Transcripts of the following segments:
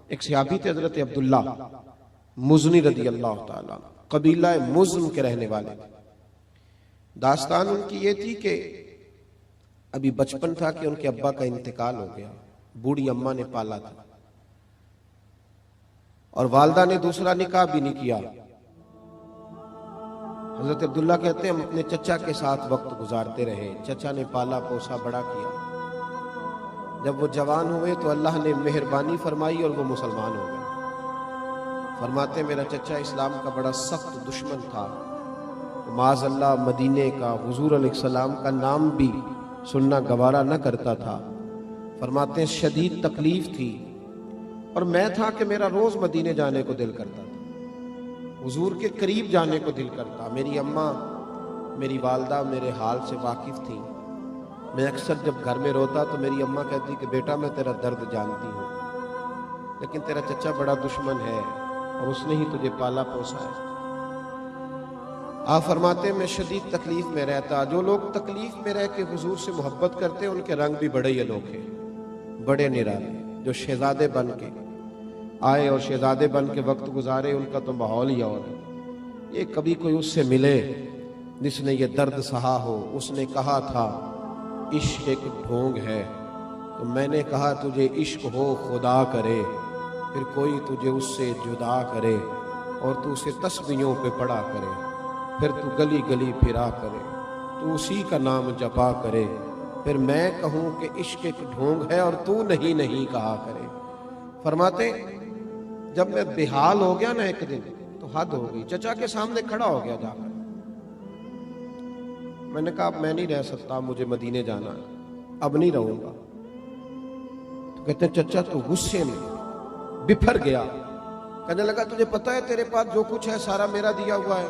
एक सहाबी थे हजरत अब्दुल्ला मुज़नी रदी अल्लाह ताला, कबीला मुज़न के रहने वाले। दास्तान उनकी ये थी कि अभी बचपन था कि उनके अब्बा का इंतकाल हो गया, बूढ़ी अम्मा ने पाला था और वालदा ने दूसरा निकाह भी नहीं किया। हजरत अब्दुल्ला कहते हैं हम अपने चचा के साथ वक्त गुजारते रहे, चचा ने पाला पोसा बड़ा किया। जब वो जवान हुए तो अल्लाह ने मेहरबानी फरमाई और वो मुसलमान हो गए। फरमाते मेरा चचा इस्लाम का बड़ा सख्त दुश्मन था, माज़अल्लाह मदीने का हुजूर अलैहिस्सलाम का नाम भी सुनना गवारा न करता था। फरमाते शदीद तकलीफ थी और मैं था कि मेरा रोज मदीने जाने को दिल करता था, हुजूर के करीब जाने को दिल करता। मेरी अम्मा मेरी वालदा मेरे हाल से वाकिफ थी। मैं अक्सर जब घर में रोता तो मेरी अम्मा कहती कि बेटा मैं तेरा दर्द जानती हूँ, लेकिन तेरा चचा बड़ा दुश्मन है और उसने ही तुझे पाला पोसा है। आप फरमाते मैं शदीद तकलीफ में रहता। जो लोग तकलीफ में रह के हुजूर से मोहब्बत करते उनके रंग भी बड़े अनोखे, बड़े निराले। जो शहजादे बन के आए और शहजादे बन के वक्त गुजारे, उनका तो माहौल ही और है। ये कभी कोई उससे मिले जिसने ये दर्द सहा हो, उसने कहा था इश्क एक ढोंग है, तो मैंने कहा तुझे इश्क हो खुदा करे, फिर कोई तुझे उससे जुदा करे और तू उसे तस्बीहों पे पढ़ा करे, फिर तू गली गली फिरा करे, तू उसी का नाम जपा करे, फिर मैं कहूँ कि इश्क एक ढोंग है और तू नहीं नहीं कहा करे। फरमाते जब मैं बेहाल हो गया ना एक दिन तो हद हो गई, चचा के सामने खड़ा हो गया जाकर। मैंने कहा अब मैं नहीं रह सकता, मुझे मदीने जाना है, अब नहीं रहूंगा। तो कहते चचा तो गुस्से में बिफर गया, कहने लगा तुझे पता है तेरे पास जो कुछ है सारा मेरा दिया हुआ है।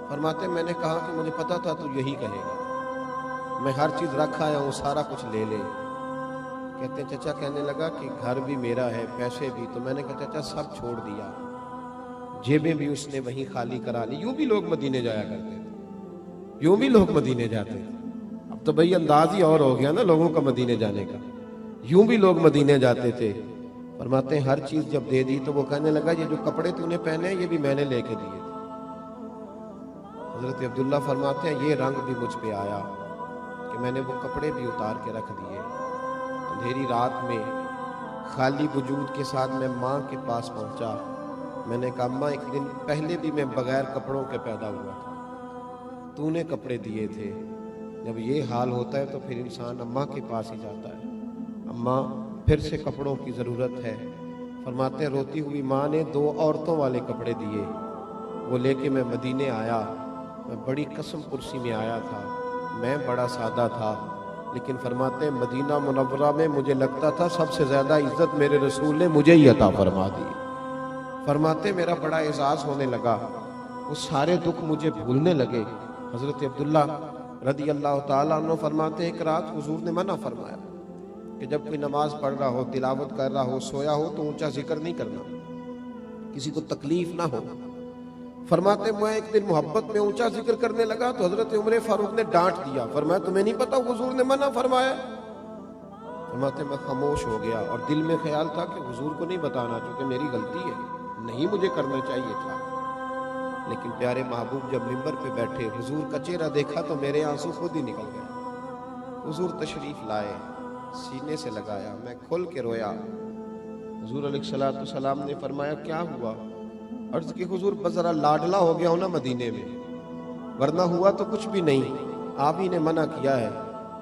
फरमाते मैंने कहा कि मुझे पता था तू यही कहेगा, मैं हर चीज रखा आया हूं, सारा कुछ ले ले। कहते चचा कहने लगा कि घर भी मेरा है, पैसे भी। तो मैंने कहा चचा सब छोड़ दिया, जेबें भी उसने वहीं खाली करा ली। यूं भी लोग मदीने जाया करते थे, यूं भी लोग मदीने जाते थे। अब तो भाई अंदाज ही और हो गया ना लोगों का मदीने जाने का, यूं भी लोग मदीने जाते थे। फरमाते हर चीज जब दे दी तो वो कहने लगा ये जो कपड़े तूने पहने ये भी मैंने लेके दिए थे। हजरत अब्दुल्ला फरमाते हैं ये रंग भी मुझ पे आया कि मैंने वो कपड़े भी उतार के रख दिए। अंधेरी रात में खाली वजूद के साथ मैं माँ के पास पहुंचा। मैंने कहा अम्मा एक दिन पहले भी मैं बगैर कपड़ों के पैदा हुआ था, तूने कपड़े दिए थे। जब ये हाल होता है तो फिर इंसान अम्मा के पास ही जाता है, अम्मा फिर से कपड़ों की ज़रूरत है। फरमाते रोती हुई माँ ने 2 औरतों वाले कपड़े दिए, वो लेके मैं मदीने आया। मैं बड़ी कसम कुर्सी में आया था, मैं बड़ा सादा था, लेकिन फरमाते मदीना मुनव्वरा में मुझे लगता था सबसे ज़्यादा इज्जत मेरे रसूल ने मुझे ही अता फरमा दी। फरमाते मेरा बड़ा एजाज़ होने लगा, वो सारे दुख मुझे भूलने लगे। हज़रत अब्दुल्ला रदी अल्लाह ताला अन्हु फरमाते एक रात हुजूर ने मना फरमाया कि जब कोई नमाज पढ़ रहा हो, तिलावत कर रहा हो, सोया हो तो ऊंचा जिक्र नहीं करना, किसी को तकलीफ ना हो। फरमाते मैं एक दिन मोहब्बत में ऊंचा जिक्र करने लगा तो हजरत उमर फारूक ने डांट दिया। फरमाया तुम्हें नहीं पता हुजूर ने मना फरमाया? फरमाते मैं खामोश हो गया और दिल में ख्याल था कि हुजूर को नहीं बताना, क्योंकि मेरी गलती है, नहीं मुझे करना चाहिए था। लेकिन प्यारे महबूब जब मिंबर पे बैठे, हुजूर का चेहरा देखा तो मेरे आंसू खुद ही निकल गए। हुजूर तशरीफ लाए, सीने से लगाया, मैं खुल के रोया। हुजूर अलैहिस्सलाम ने फरमाया क्या हुआ? अर्ज की हुजूर बस जरा लाडला हो गया हो ना मदीने में, वरना हुआ तो कुछ भी नहीं, आप ही ने मना किया है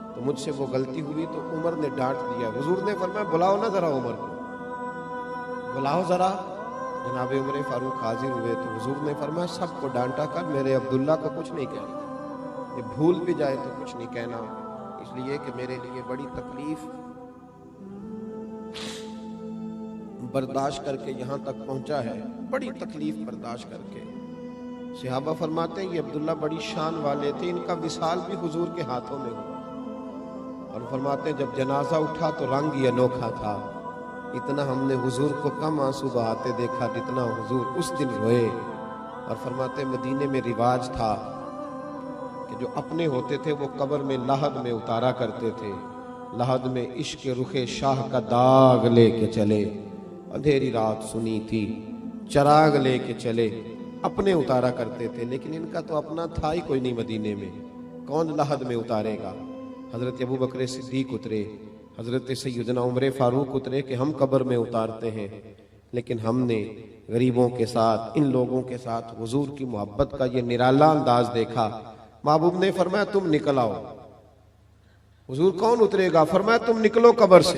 तो मुझसे वो गलती हुई तो उमर ने डांट दिया। हुजूर ने फरमाया बुलाओ ना जरा उमर को, बुलाओ जरा। जनाब उमर फारूक हाजिर हुए तो हुजूर ने फरमाया सबको डांटा कर मेरे अब्दुल्ला को कुछ नहीं कहना, ये भूल भी जाए तो कुछ नहीं कहना, इसलिए कि मेरे लिए बड़ी तकलीफ बर्दाश्त करके यहाँ तक पहुँचा है, बड़ी तकलीफ बर्दाश्त करके। सहाबा फरमाते हैं ये अब्दुल्ला बड़ी शान वाले थे, इनका विसाल भी हुजूर के हाथों में हुआ। और फरमाते हैं जब जनाजा उठा तो रंग ही अनोखा था, इतना हमने हुजूर को कम आंसू बहाते देखा जितना हुजूर उस दिन रोए। और फरमाते मदीने में रिवाज था कि जो अपने होते थे वो कब्र में लाहद में उतारा करते थे, लहद में इश्क रुखे शाह का दाग लेके चले। अंधेरी रात सुनी थी, चराग लेके चले। अपने उतारा करते थे, लेकिन इनका तो अपना था ही कोई नहीं मदीने में, कौन लहद में उतारेगा। हज़रत अबू बकर सिद्दीक उतरे, हज़रत सैयदना उमर फारूक उतरे कि हम कब्र में उतारते हैं। लेकिन हमने गरीबों के साथ, इन लोगों के साथ हुजूर की मोहब्बत का ये निराला अंदाज देखा। महबूब ने फरमाया तुम निकल आओ। हुजूर कौन उतरेगा? फरमाया तुम निकलो कब्र से।